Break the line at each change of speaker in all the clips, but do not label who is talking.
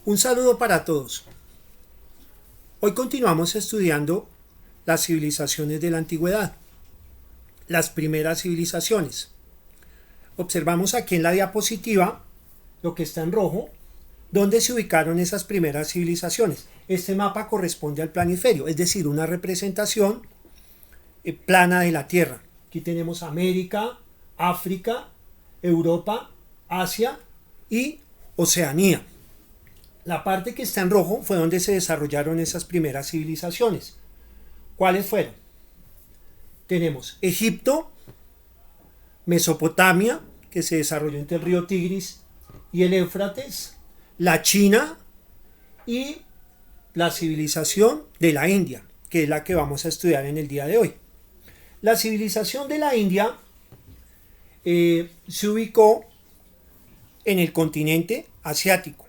Un saludo para todos. Hoy continuamos estudiando las civilizaciones de la antigüedad, las primeras civilizaciones. Observamos aquí en la diapositiva, lo que está en rojo, dónde se ubicaron esas primeras civilizaciones. Este mapa corresponde al planisferio, es decir, una representación plana de la Tierra. Aquí tenemos América, África, Europa, Asia y Oceanía. La parte que está en rojo fue donde se desarrollaron esas primeras civilizaciones. ¿Cuáles fueron? Tenemos Egipto, Mesopotamia, que se desarrolló entre el río Tigris y el Éufrates, la China y la civilización de la India, que es la que vamos a estudiar en el día de hoy. La civilización de la India se ubicó en el continente asiático.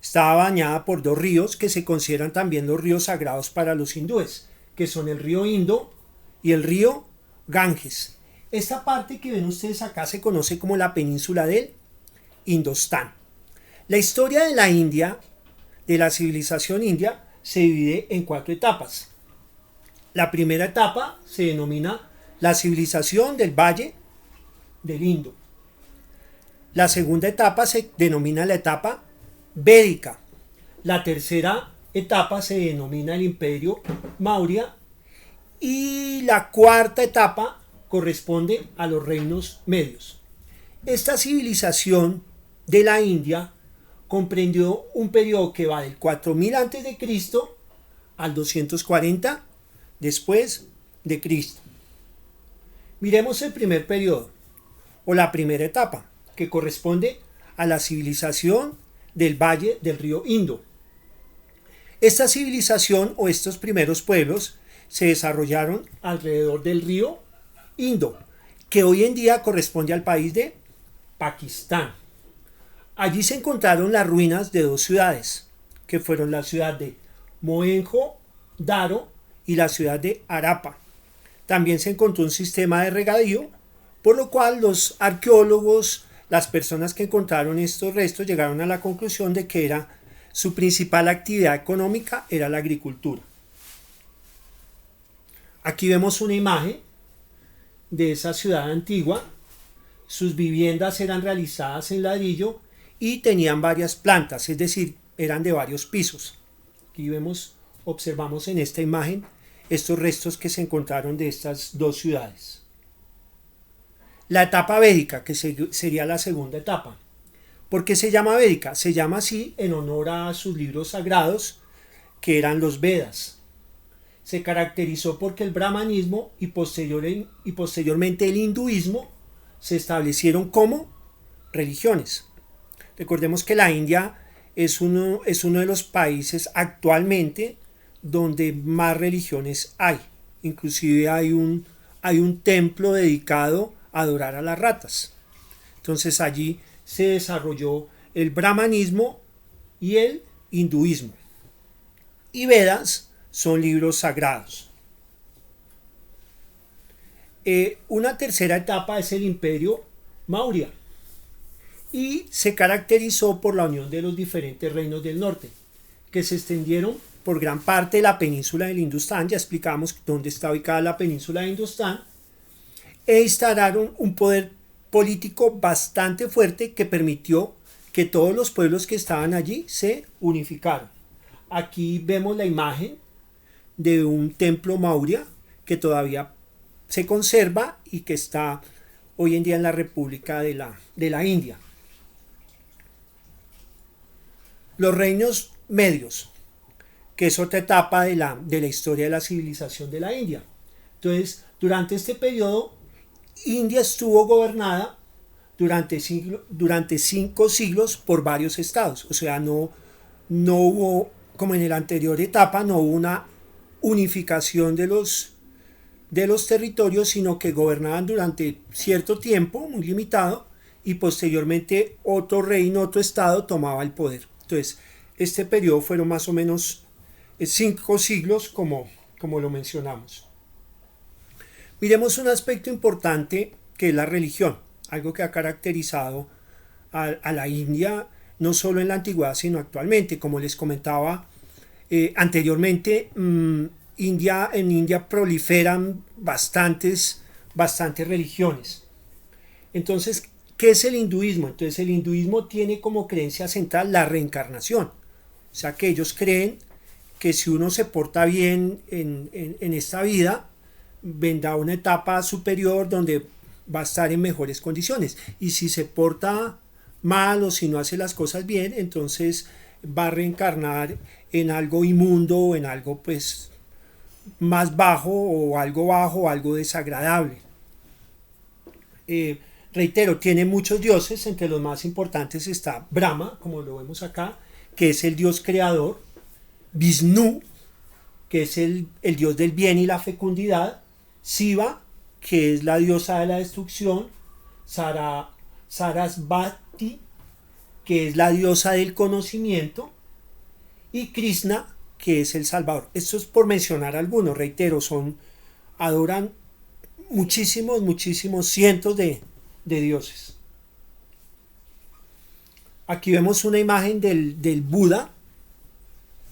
Estaba bañada por dos ríos que se consideran también los ríos sagrados para los hindúes, que son el río Indo y el río Ganges. Esta parte que ven ustedes acá se conoce como la península del Indostán. La historia de la India, de la civilización india, se divide en 4 etapas. La primera etapa se denomina la civilización del Valle del Indo. La segunda etapa se denomina la etapa védica. La tercera etapa se denomina el Imperio Maurya y la cuarta etapa corresponde a los reinos medios. Esta civilización de la India comprendió un periodo que va del 4000 a.C. al 240 después de Cristo. Miremos el primer periodo o la primera etapa, que corresponde a la civilización del valle del río Indo. Esta civilización o estos primeros pueblos se desarrollaron alrededor del río Indo, que hoy en día corresponde al país de Pakistán. Allí se encontraron las ruinas de 2 ciudades, que fueron la ciudad de Mohenjo-Daro y la ciudad de Harappa. También se encontró un sistema de regadío, por lo cual los arqueólogos, las personas que encontraron estos restos, llegaron a la conclusión de que su principal actividad económica era la agricultura. Aquí vemos una imagen de esa ciudad antigua. Sus viviendas eran realizadas en ladrillo y tenían varias plantas, es decir, eran de varios pisos. Aquí observamos en esta imagen estos restos que se encontraron de estas 2 ciudades. La etapa védica, que sería la segunda etapa. ¿Por qué se llama védica? Se llama así en honor a sus libros sagrados, que eran los Vedas. Se caracterizó porque el brahmanismo y posteriormente el hinduismo se establecieron como religiones. Recordemos que la India es uno de los países actualmente donde más religiones hay. Inclusive hay un templo dedicado a adorar a las ratas. Entonces allí se desarrolló el brahmanismo y el hinduismo. Y Vedas son libros sagrados. Una tercera etapa es el Imperio Maurya y se caracterizó por la unión de los diferentes reinos del norte, que se extendieron por gran parte de la península del Indostán. Ya explicamos dónde está ubicada la península del Indostán, e instalaron un poder político bastante fuerte que permitió que todos los pueblos que estaban allí se unificaron. Aquí vemos la imagen de un templo Maurya que todavía se conserva y que está hoy en día en la República de la India. Los reinos medios, que es otra etapa de la historia de la civilización de la India. Entonces, durante este periodo, India estuvo gobernada durante 5 siglos por varios estados. O sea, no hubo, como en la anterior etapa, no hubo una unificación de los territorios, sino que gobernaban durante cierto tiempo, muy limitado, y posteriormente otro reino, otro estado tomaba el poder. Entonces, este periodo fueron más o menos 5 siglos, como lo mencionamos. Miremos un aspecto importante que es la religión, algo que ha caracterizado a la India no solo en la antigüedad, sino actualmente. Como les comentaba anteriormente, en India proliferan bastantes religiones. Entonces, ¿qué es el hinduismo? Entonces, el hinduismo tiene como creencia central la reencarnación. O sea, que ellos creen que si uno se porta bien en esta vida, vendrá una etapa superior donde va a estar en mejores condiciones. Y si se porta mal o si no hace las cosas bien, entonces va a reencarnar en algo inmundo o en algo pues más bajo o algo desagradable. Reitero, tiene muchos dioses, entre los más importantes está Brahma, como lo vemos acá, que es el dios creador, Vishnu, que es el dios del bien y la fecundidad, Shiva, que es la diosa de la destrucción, Sarasvati, que es la diosa del conocimiento, y Krishna, que es el Salvador. Esto es por mencionar algunos, reitero, adoran muchísimos cientos de dioses. Aquí vemos una imagen del Buda.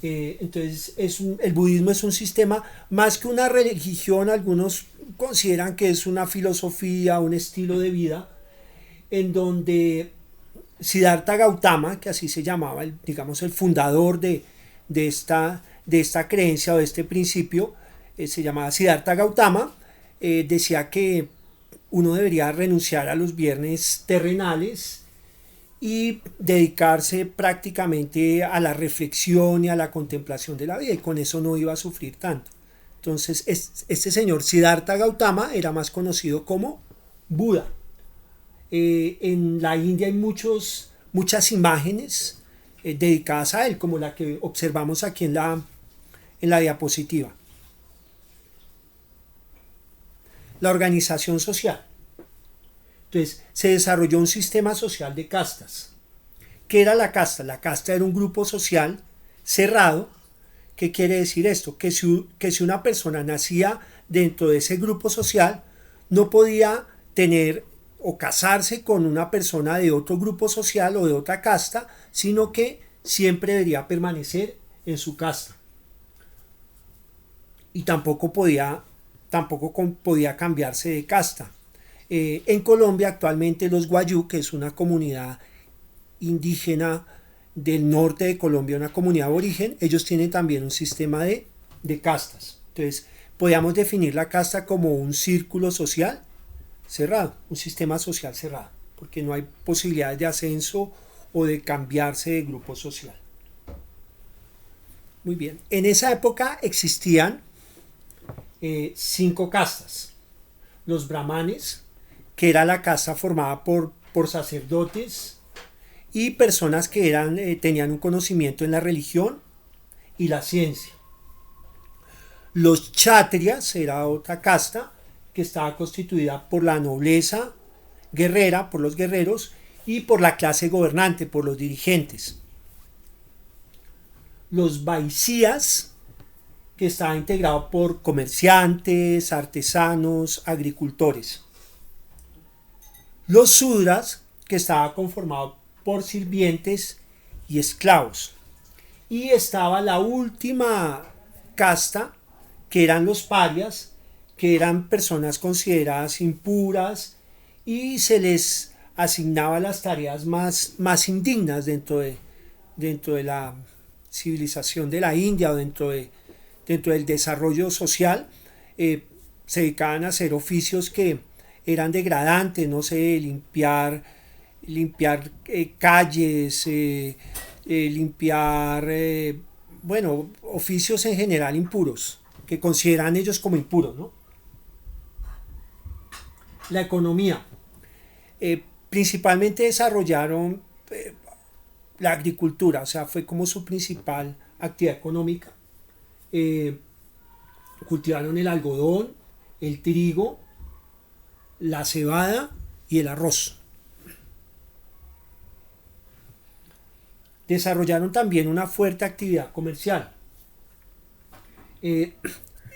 Entonces el budismo es un sistema más que una religión. Algunos consideran que es una filosofía, un estilo de vida, en donde Siddhartha Gautama, que así se llamaba, digamos el fundador de esta creencia o de este principio, se llamaba Siddhartha Gautama, decía que uno debería renunciar a los bienes terrenales y dedicarse prácticamente a la reflexión y a la contemplación de la vida, y con eso no iba a sufrir tanto. Entonces este señor Siddhartha Gautama era más conocido como Buda. En la India hay muchas imágenes dedicadas a él, como la que observamos aquí en la diapositiva. La organización social. Entonces se desarrolló un sistema social de castas. ¿Qué era la casta? La casta era un grupo social cerrado. ¿Qué quiere decir esto? Que si una persona nacía dentro de ese grupo social, no podía tener o casarse con una persona de otro grupo social o de otra casta, sino que siempre debería permanecer en su casta. Y tampoco podía cambiarse de casta. En Colombia actualmente los Guayú, que es una comunidad indígena del norte de Colombia, una comunidad aborigen, ellos tienen también un sistema de castas. Entonces, podríamos definir la casta como un círculo social cerrado, un sistema social cerrado, porque no hay posibilidades de ascenso o de cambiarse de grupo social. Muy bien, en esa época existían 5 castas. Los brahmanes, que era la casta formada por sacerdotes y personas que tenían un conocimiento en la religión y la ciencia. Los kshatriyas era otra casta que estaba constituida por la nobleza guerrera, por los guerreros, y por la clase gobernante, por los dirigentes. Los vaishyas, que estaba integrado por comerciantes, artesanos, agricultores. Los sudras, que estaba conformado por sirvientes y esclavos. Y estaba la última casta, que eran los parias, que eran personas consideradas impuras y se les asignaba las tareas más indignas dentro de la civilización de la India o dentro del desarrollo social. Se dedicaban a hacer oficios que eran degradantes, no sé, limpiar calles, limpiar, bueno, oficios en general impuros, que consideran ellos como impuros, ¿no? La economía. Principalmente desarrollaron la agricultura, o sea, fue como su principal actividad económica. Cultivaron el algodón, el trigo, la cebada y el arroz. Desarrollaron también una fuerte actividad comercial,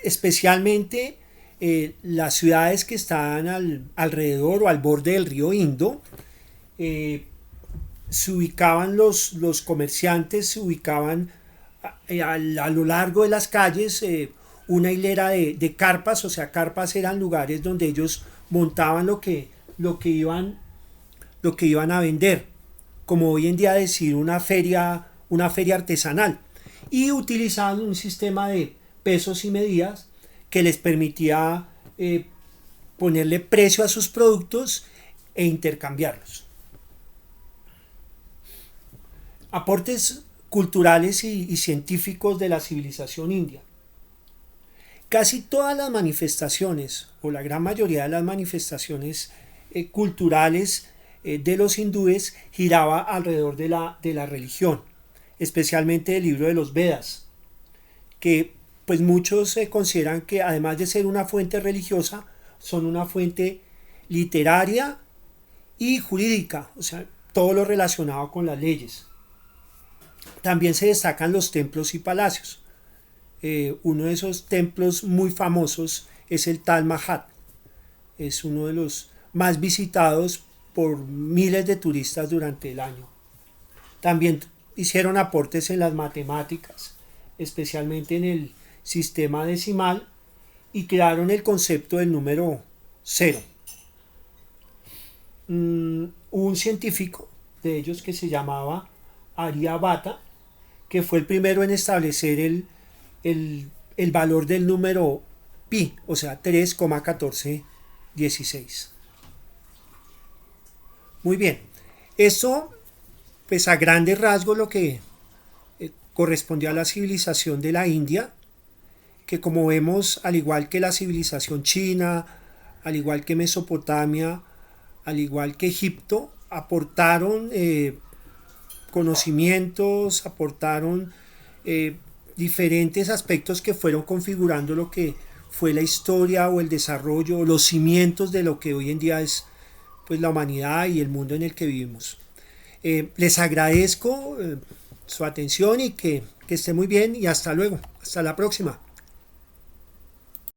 especialmente las ciudades que estaban alrededor o al borde del río Indo. se ubicaban los comerciantes, se ubicaban a lo largo de las calles, una hilera de carpas, o sea, carpas eran lugares donde ellos montaban lo que iban a vender, como hoy en día decir una feria artesanal, y utilizaban un sistema de pesos y medidas que les permitía ponerle precio a sus productos e intercambiarlos. Aportes culturales y científicos de la civilización india. Casi todas las manifestaciones, o la gran mayoría de las manifestaciones culturales de los hindúes giraba alrededor de la religión, especialmente el libro de los Vedas, que pues muchos consideran que además de ser una fuente religiosa, son una fuente literaria y jurídica, o sea, todo lo relacionado con las leyes. También se destacan los templos y palacios. Uno de esos templos muy famosos es el Taj Mahal. Es uno de los más visitados por miles de turistas durante el año. También hicieron aportes en las matemáticas, especialmente en el sistema decimal, y crearon el concepto del número cero. Un científico de ellos que se llamaba Aryabhata, que fue el primero en establecer el valor del número pi, o sea, 3,1416. Muy bien, eso pues a grandes rasgos lo que correspondió a la civilización de la India, que como vemos, al igual que la civilización china, al igual que Mesopotamia, al igual que Egipto, aportaron conocimientos, aportaron diferentes aspectos que fueron configurando lo que fue la historia o el desarrollo, los cimientos de lo que hoy en día es pues la humanidad y el mundo en el que vivimos. Les agradezco su atención y que esté muy bien y hasta luego, hasta la próxima.